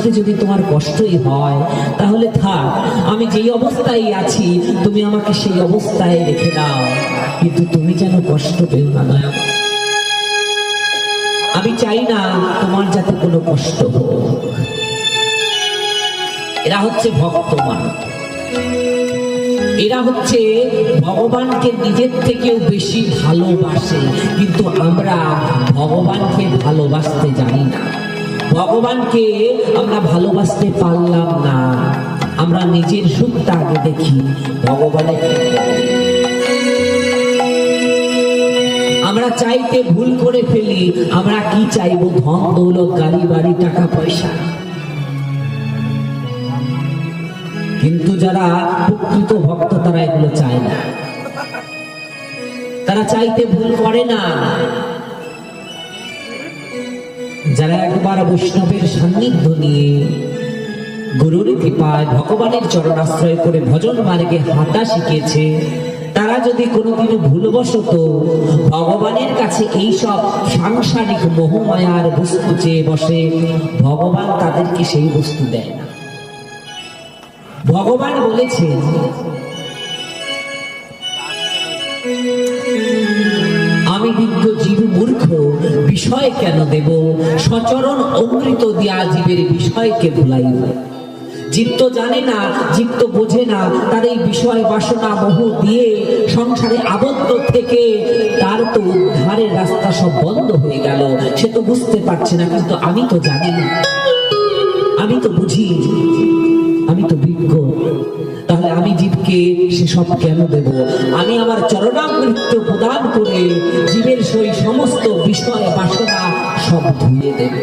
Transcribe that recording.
থাকতে যদি তোমার কষ্টই হয় তাহলে থাক, আমি যেই অবস্থায় আছি তুমি আমাকে সেই অবস্থায় রেখে দাও, কিন্তু তুমি যেন কষ্ট পেও না দয়া। আমি চাই না তোমার যাতে কোনো কষ্ট হোক। এরা হচ্ছে ভক্ত মানুষ, এরা হচ্ছে ভগবানকে নিজের থেকেও বেশি ভালোবাসে, কিন্তু আমরা ভগবানকে ভালোবাসতে জানি না, ভগবানকে আমরা ভালোবাসতে পারলাম না। আমরা নিজের সুখটা আগে দেখি, ভগবানের আমরা চাইতে ভুল করে ফেলি। আমরা কি চাইবো? ধন দৌলত, গাড়ি বাড়ি, টাকা পয়সা। কিন্তু যারা প্রকৃত ভক্ত তারা এগুলো চায় না, তারা চাইতে ভুল করে না। যারা একবার বৈষ্ণবের সান্নিধ্য নিয়ে গুরুর কৃপায় ভগবানের চরণাশ্রয় করে ভজন মার্গে হাঁটা শিখেছে, তারা যদি কোনোদিনও ভুলবশত ভগবানের কাছে এইসব সাংসারিক মোহমায়ার বস্তু চেয়ে বসে, ভগবান তাদেরকে সেই বস্তু দেয় না। ভগবান বলেছেন, আমি বিজ্ঞ জীব মূর্খ, বিষয় কেন দেব? সচরণ অমৃত দিয়া জীবের বিষয়কে ভুলাইব। জীব তো জানে না, জীব তো বোঝে না, তার এই বিষয় বাসনা মোহ দিয়ে সংসারে আবদ্ধ থেকে তার তো উদ্ধারের রাস্তা সব বন্ধ হয়ে গেল। সে তো বুঝতে পারছে না, কিন্তু আমি তো জানি, আমি তো বুঝি, আমি তো বিজ্ঞ। তাহলে আমি জীবকে সেসব কেন দেব? আমি আমার চরণামৃত প্রদান করে জীবের সেই সমস্ত বিষয় বাসনা সব ধুয়ে দেব।